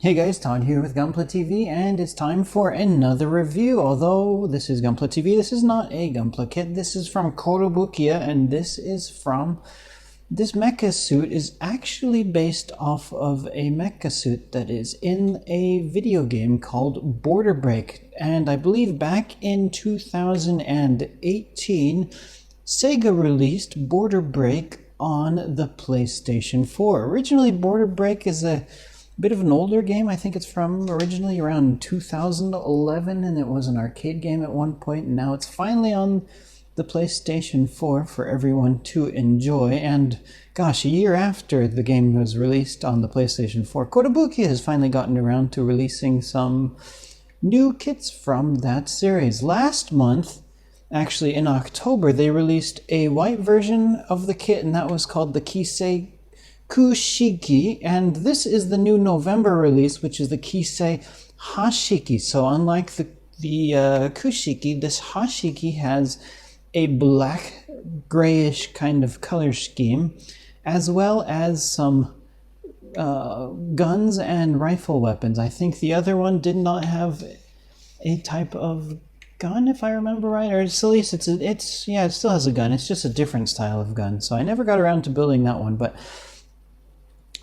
Hey guys, Todd here with Gunpla TV, and it's time for another review. Although this is Gunpla TV, this is not a Gunpla kit. This is from Kotobukiya, and this mecha suit is actually based off of a mecha suit that is in a video game called Break. And I believe back in 2018, SEGA released Break on the PlayStation 4. Originally, Break is a bit of an older game. I think it's from originally around 2011, and it was an arcade game at one point, and now it's finally on the PlayStation 4 for everyone to enjoy. And gosh, a year after the game was released on the PlayStation 4, Kotobukiya has finally gotten around to releasing some new kits from that series. Last month, actually in October, they released a white version of the kit, and that was called the Kisei Hashiki, and this is the new November release, which is the Kisei Hashiki. So unlike the Kushiki, this Hashiki has a black grayish kind of color scheme, as well as some guns and rifle weapons. I think the other one did not have a type of gun, if I remember right, or at least it still has a gun. It's just a different style of gun. So I never got around to building that one, but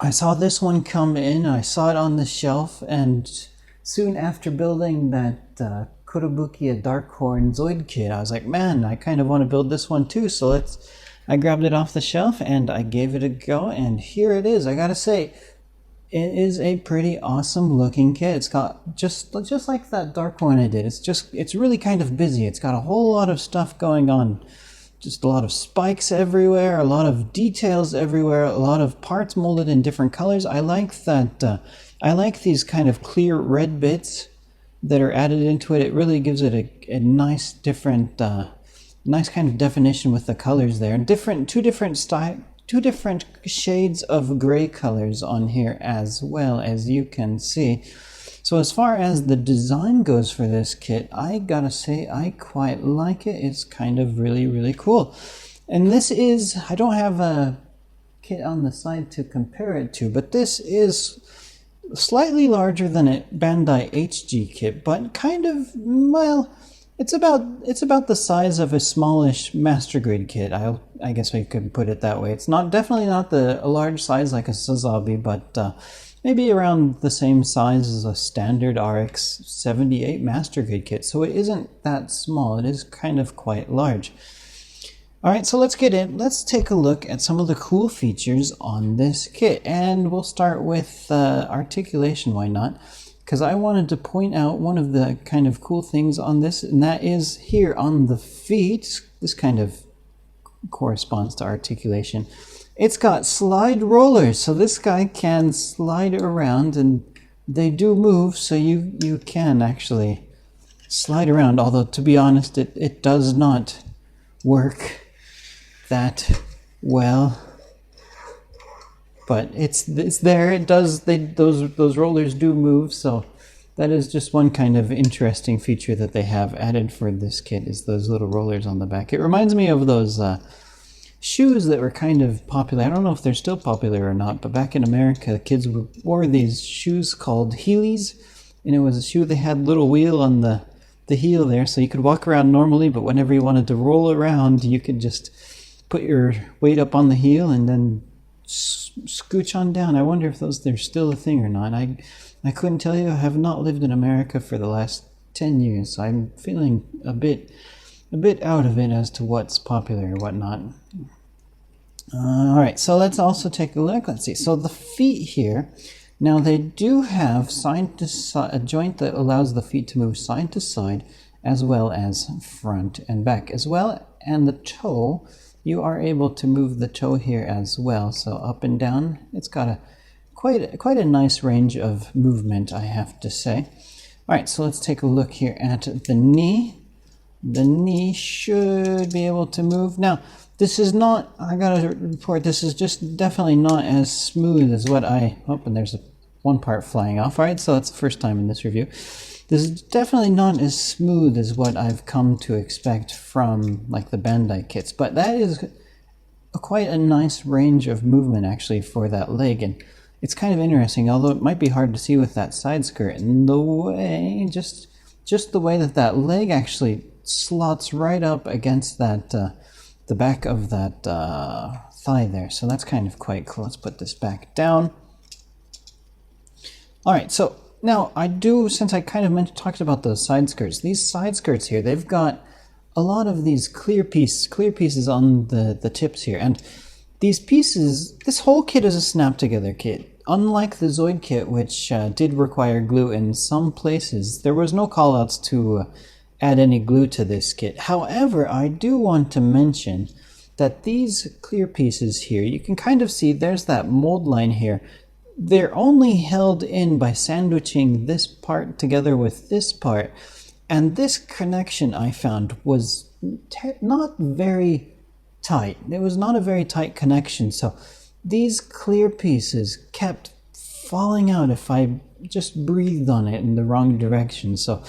I saw this one come in, I saw it on the shelf, and soon after building that Kotobukiya Darkhorn Zoid kit, I was like, man, I kind of want to build this one too, so I grabbed it off the shelf and I gave it a go, and here it is. I gotta say, it is a pretty awesome looking kit. It's got, just like that Darkhorn I did, it's really kind of busy. It's got a whole lot of stuff going on. Just a lot of spikes everywhere, a lot of details everywhere, a lot of parts molded in different colors. I like that. I like these kind of clear red bits that are added into it. It really gives it a nice, different, nice kind of definition with the colors there. Two different shades of gray colors on here as well, as you can see. So as far as the design goes for this kit, I gotta say I quite like it. It's kind of really, really cool. And this is, I don't have a kit on the side to compare it to, but this is slightly larger than a Bandai HG kit, but kind of, well, it's about the size of a smallish Master Grade kit. I guess we could put it that way. It's definitely not a large size like a Sazabi, but maybe around the same size as a standard RX 78 Master Grade kit, so it isn't that small. It is kind of quite large. Alright, so let's get in. Let's take a look at some of the cool features on this kit, and we'll start with articulation, why not? Because I wanted to point out one of the kind of cool things on this, and that is here on the feet. This kind of corresponds to articulation. It's got slide rollers, so this guy can slide around, and they do move, so you can actually slide around, although to be honest, it does not work that well. But it's there, it does, those rollers do move, so that is just one kind of interesting feature that they have added for this kit, is those little rollers on the back. It reminds me of those shoes that were kind of popular. I don't know if they're still popular or not, but back in America, kids wore these shoes called Heelys, and it was a shoe that had a little wheel on the heel there, so you could walk around normally, but whenever you wanted to roll around, you could just put your weight up on the heel and then scooch on down. I wonder if they're still a thing or not. I couldn't tell you. I have not lived in America for the last 10 years, so I'm feeling a bit out of it as to what's popular or whatnot. Alright, so let's also take a look. Let's see. So the feet here, now they do have side to side, a joint that allows the feet to move side to side, as well as front and back as well. And the toe, you are able to move the toe here as well. So up and down, it's got quite a nice range of movement, I have to say. Alright, so let's take a look here at the knee. The knee should be able to move. Now, this is not, I gotta report, this is just definitely not as smooth as what and there's one part flying off. Alright, so that's the first time in this review. This is definitely not as smooth as what I've come to expect from like the Bandai kits, but that is quite a nice range of movement actually for that leg. And it's kind of interesting, although it might be hard to see with that side skirt, and the way, just the way that leg actually slots right up against that, the back of that thigh there. So that's kind of quite cool. Let's put this back down. All right, so now since I kind of talked about those side skirts, these side skirts here, they've got a lot of these clear pieces on the tips here. And these pieces, this whole kit is a snap together kit. Unlike the Zoid kit, which did require glue in some places, there was no callouts to add any glue to this kit. However, I do want to mention that these clear pieces here, you can kind of see there's that mold line here. They're only held in by sandwiching this part together with this part. And this connection I found was not very tight. It was not a very tight connection. So these clear pieces kept falling out if I just breathed on it in the wrong direction. So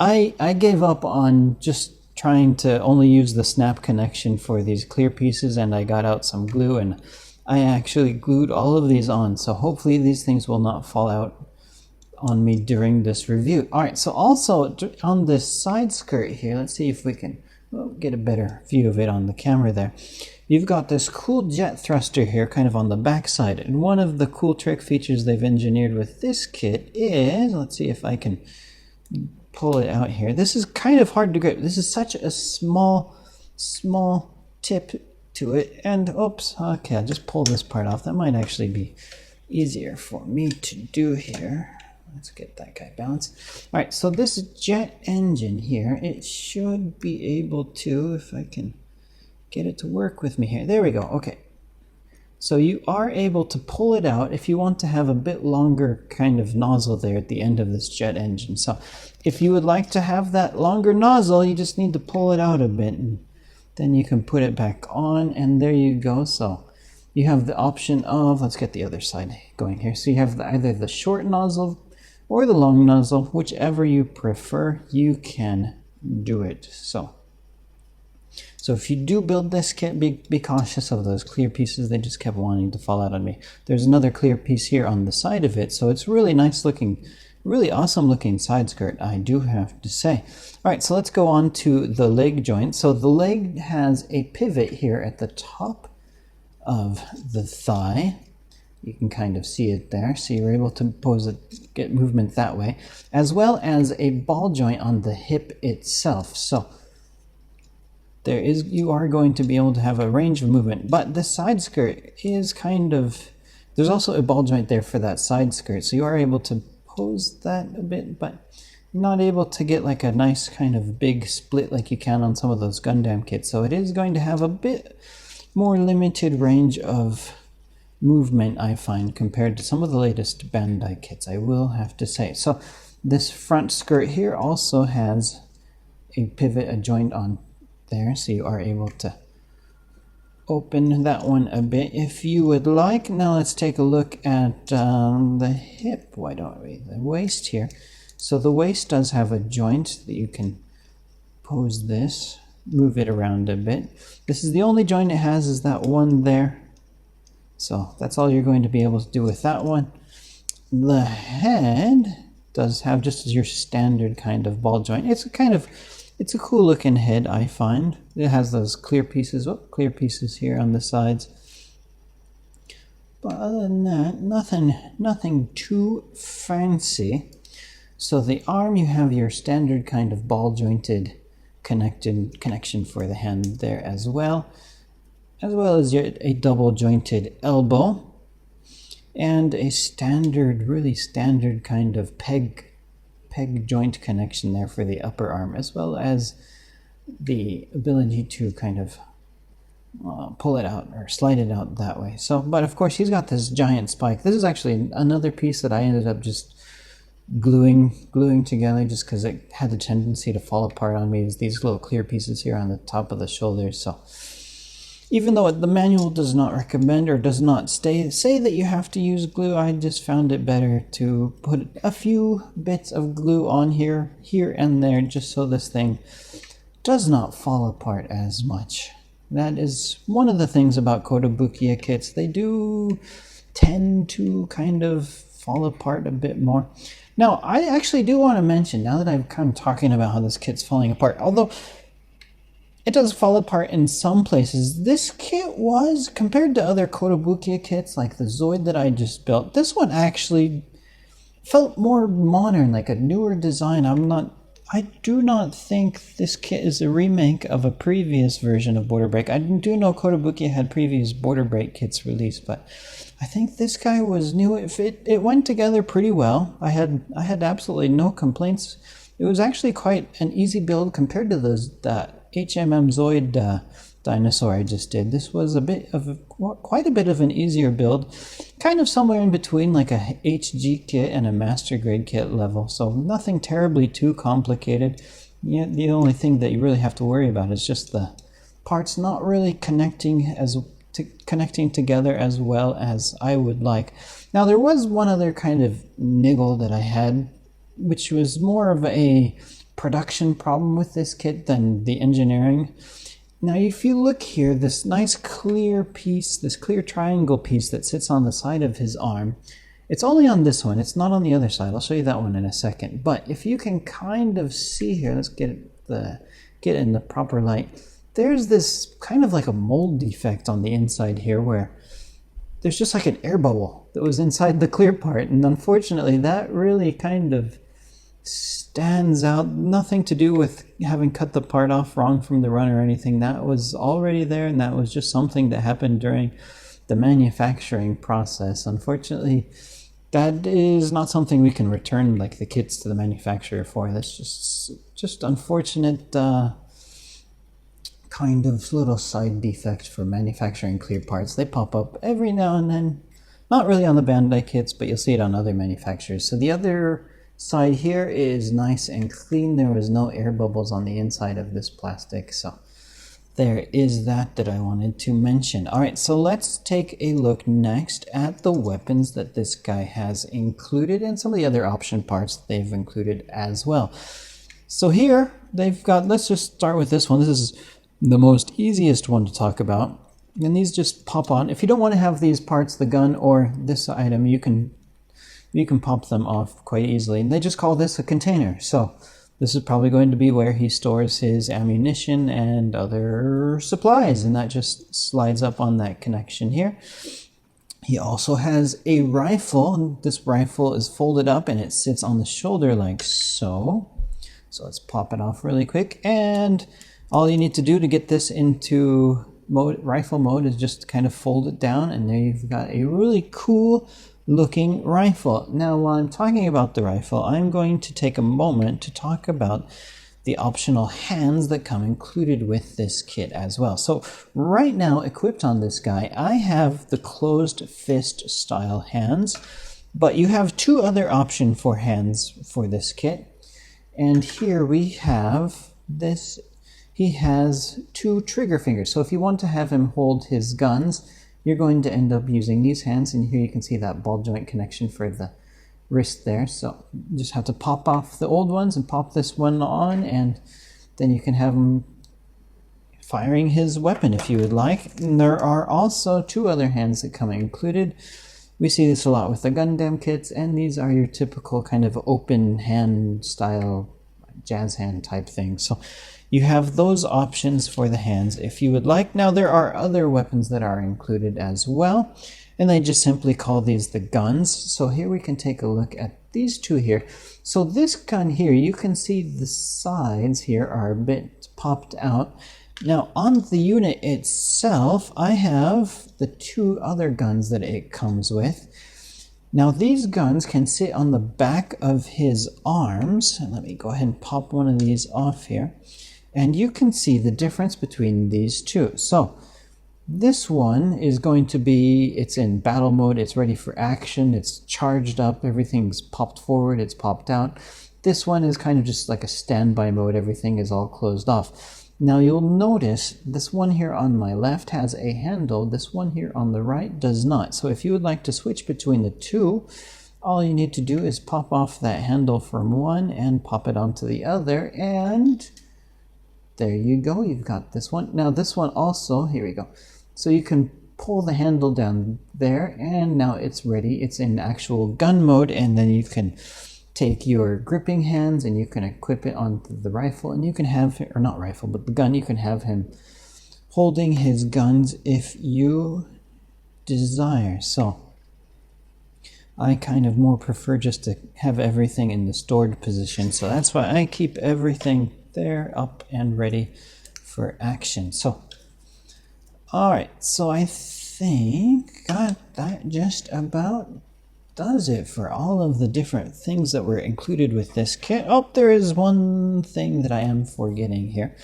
I gave up on just trying to only use the snap connection for these clear pieces, and I got out some glue and I actually glued all of these on. So hopefully these things will not fall out on me during this review. All right, so also on this side skirt here, let's see if we can get a better view of it on the camera there. You've got this cool jet thruster here kind of on the back side, and one of the cool trick features they've engineered with this kit is, let's see if I can pull it out here. This is kind of hard to grip. This is such a small tip to it, and oops, okay, I'll just pull this part off. That might actually be easier for me to do here. Let's get that guy balanced. All right, so this jet engine here, it should be able to, if I can get it to work with me here. There we go, okay. So you are able to pull it out if you want to have a bit longer kind of nozzle there at the end of this jet engine. So if you would like to have that longer nozzle, you just need to pull it out a bit, and then you can put it back on, and there you go. So you have the option of, let's get the other side going here. So you have either the short nozzle or the long nozzle, whichever you prefer, you can do it. So if you do build this kit, be cautious of those clear pieces. They just kept wanting to fall out on me. There's another clear piece here on the side of it, so it's really nice looking, really awesome looking side skirt, I do have to say. All right, so let's go on to the leg joint. So the leg has a pivot here at the top of the thigh. You can kind of see it there, so you're able to get movement that way, as well as a ball joint on the hip itself. So you are going to be able to have a range of movement, but the side skirt is there's also a ball joint there for that side skirt, so you are able to pose that a bit, but not able to get like a nice kind of big split like you can on some of those Gundam kits. So it is going to have a bit more limited range of movement, I find, compared to some of the latest Bandai kits, I will have to say. So this front skirt here also has a pivot, a joint on there, so you are able to open that one a bit if you would like. Now let's take a look at the hip, why don't we, the waist here. So the waist does have a joint that you can pose this, move it around a bit. This is the only joint it has, is that one there. So that's all you're going to be able to do with that one. The head does have just your standard kind of ball joint. It's a cool looking head, I find. It has those clear pieces here on the sides. But other than that, nothing too fancy. So the arm, you have your standard kind of ball jointed connection for the hand there as well as a double jointed elbow, and a really standard kind of peg joint connection there for the upper arm, as well as the ability to kind of pull it out or slide it out that way. So, but of course he's got this giant spike. This is actually another piece that I ended up just gluing together just because it had the tendency to fall apart on me, is these little clear pieces here on the top of the shoulders. So even though the manual does not recommend or does not say that you have to use glue, I just found it better to put a few bits of glue on here and there, just so this thing does not fall apart as much. That is one of the things about Kotobukiya kits. They do tend to kind of fall apart a bit more. Now, I actually do want to mention, now that I'm kind of talking about how this kit's falling apart, although it does fall apart in some places, this kit was, compared to other Kotobukiya kits like the Zoid that I just built, this one actually felt more modern, like a newer design. I do not think this kit is a remake of a previous version of Border Break. I do know Kotobukiya had previous Border Break kits released, but I think this guy was new. It went together pretty well. I had absolutely no complaints. It was actually quite an easy build compared to that HMM Zoid dinosaur I just did. This was quite a bit of an easier build, kind of somewhere in between like a HG kit and a master grade kit level, so nothing terribly too complicated. Yeah, the only thing that you really have to worry about is just the parts not really connecting together as well as I would like. Now, there was one other kind of niggle that I had, which was more of a production problem with this kit than the engineering. Now, if you look here, this nice clear piece, this clear triangle piece that sits on the side of his arm, it's only on this one. It's not on the other side. I'll show you that one in a second. But if you can kind of see here, let's get in the proper light. There's this kind of like a mold defect on the inside here where there's just like an air bubble that was inside the clear part. And unfortunately, that really kind of stands out. Nothing to do with having cut the part off wrong from the run or anything. That was already there, and that was just something that happened during the manufacturing process. Unfortunately, that is not something we can return like the kits to the manufacturer for. That's just unfortunate kind of little side defect for manufacturing clear parts. They pop up every now and then. Not really on the Bandai kits, but you'll see it on other manufacturers. So the other side here is nice and clean. There was no air bubbles on the inside of this plastic, so there is that I wanted to mention. All right, so let's take a look next at the weapons that this guy has included and some of the other option parts they've included as well. So here they've got, let's just start with this one. This is the most easiest one to talk about, and these just pop on. If you don't want to have these parts, the gun or this item, you can pop them off quite easily. And they just call this a container. So this is probably going to be where he stores his ammunition and other supplies, and that just slides up on that connection here. He also has a rifle. This rifle is folded up and it sits on the shoulder like so. So let's pop it off really quick. And all you need to do to get this into rifle mode is just kind of fold it down, and there you've got a really cool looking rifle. Now, while I'm talking about the rifle, I'm going to take a moment to talk about the optional hands that come included with this kit as well. So right now, equipped on this guy, I have the closed fist style hands, but you have two other options for hands for this kit. And here we have this. He has two trigger fingers. So if you want to have him hold his guns, you're going to end up using these hands, and here you can see that ball joint connection for the wrist there. So you just have to pop off the old ones and pop this one on, and then you can have him firing his weapon if you would like. And there are also two other hands that come included. We see this a lot with the Gundam kits, and these are your typical kind of open hand style jazz hand type thing. So you have those options for the hands if you would like. Now, there are other weapons that are included as well, and they just simply call these the guns. So here we can take a look at these two here. So this gun here, you can see the sides here are a bit popped out. Now, on the unit itself, I have the two other guns that it comes with. Now, these guns can sit on the back of his arms. And let me go ahead and pop one of these off here. And you can see the difference between these two. So this one is going to be, it's in battle mode, it's ready for action, it's charged up, everything's popped forward, it's popped out. This one is kind of just like a standby mode, everything is all closed off. Now you'll notice this one here on my left has a handle, this one here on the right does not. So if you would like to switch between the two, all you need to do is pop off that handle from one and pop it onto the other, and there you go, you've got this one. Now this one also, here we go. So you can pull the handle down there, and now it's ready. It's in actual gun mode, and then you can take your gripping hands and you can equip it onto the rifle, and you can have, or not rifle, but the gun, you can have him holding his guns if you desire. So I kind of more prefer just to have everything in the stored position, so that's why I keep everything there up and ready for action. So alright, so I think that just about does it for all of the different things that were included with this kit. Oh, there is one thing that I am forgetting here.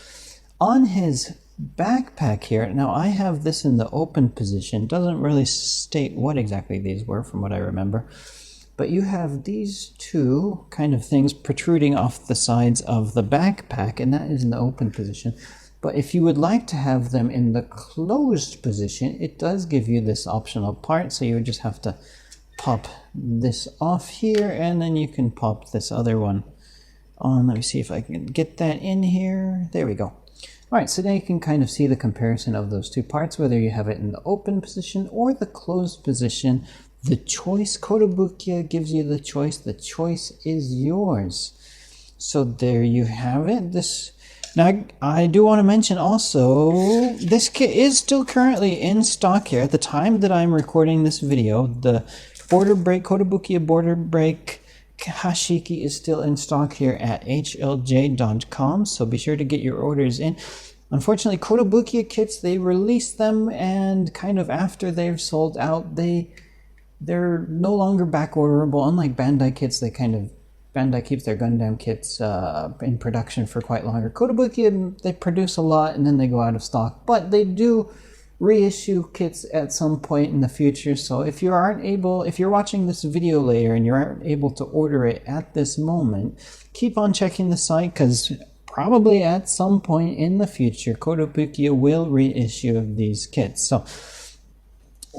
On his backpack here, now I have this in the open position. Doesn't really state what exactly these were from what I remember. But you have these two kind of things protruding off the sides of the backpack, and that is in the open position. But if you would like to have them in the closed position, it does give you this optional part, so you would just have to pop this off here, and then you can pop this other one on. Let me see if I can get that in here. There we go. Alright, so now you can kind of see the comparison of those two parts, whether you have it in the open position or the closed position. The choice, Kotobukiya gives you the choice. The choice is yours. So there you have it. Now, I do want to mention also, this kit is still currently in stock here. At the time that I'm recording this video, the Kotobukiya Border Break Hashiki is still in stock here at HLJ.com, so be sure to get your orders in. Unfortunately, Kotobukiya kits, they release them, and kind of after they've sold out, they're no longer back orderable. Unlike Bandai kits, Bandai keeps their Gundam kits in production for quite longer. Kotobukiya, they produce a lot and then they go out of stock, but they do reissue kits at some point in the future. So if you're watching this video later and you aren't able to order it at this moment, keep on checking the site, because probably at some point in the future, Kotobukiya will reissue these kits. So,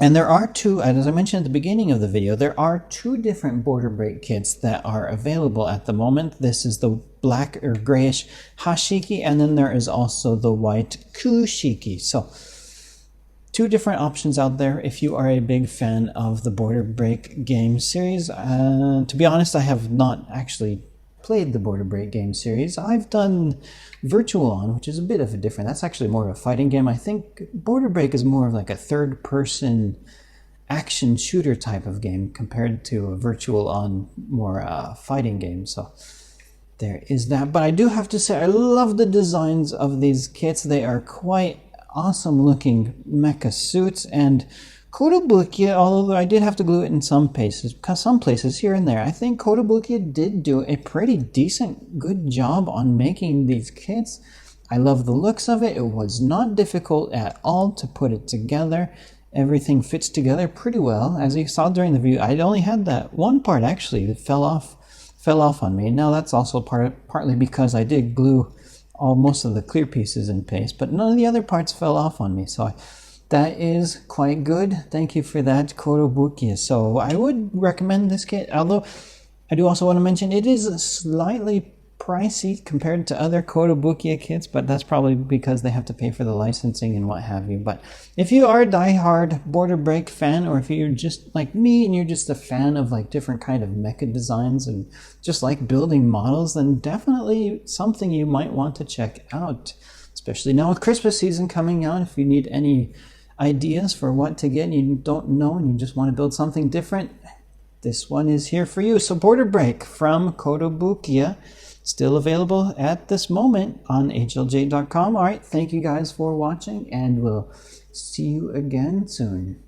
and there are two, as I mentioned at the beginning of the video, there are two different Border Break kits that are available at the moment. This is the black or grayish Hashiki, and then there is also the white Kushiki. So two different options out there if you are a big fan of the Border Break game series. To be honest, I have not actually played the Border Break game series. I've done Virtual On, which is a bit of a different, that's actually more of a fighting game. I think Border Break is more of like a third-person action shooter type of game compared to a Virtual On more fighting game. So there is that. But I do have to say, I love the designs of these kits. They are quite awesome looking mecha suits, and Kotobukiya, although I did have to glue it in some places here and there, I think Kotobukiya did do a pretty decent, good job on making these kits. I love the looks of it. It was not difficult at all to put it together. Everything fits together pretty well. As you saw during the video, I only had that one part actually that fell off on me. Now that's also partly because I did glue most of the clear pieces in paste, but none of the other parts fell off on me. So that is quite good. Thank you for that, Kotobukiya. So I would recommend this kit, although I do also want to mention it is slightly pricey compared to other Kotobukiya kits, but that's probably because they have to pay for the licensing and what have you. But if you are a die-hard Border Break fan, or if you're just like me and you're just a fan of like different kind of mecha designs and just like building models, then definitely something you might want to check out, especially now with Christmas season coming out. If you need any ideas for what to get and you don't know and you just want to build something different, this one is here for you. So Border Break from Kotobukiya, still available at this moment on HLJ.com. All right, thank you guys for watching, and we'll see you again soon.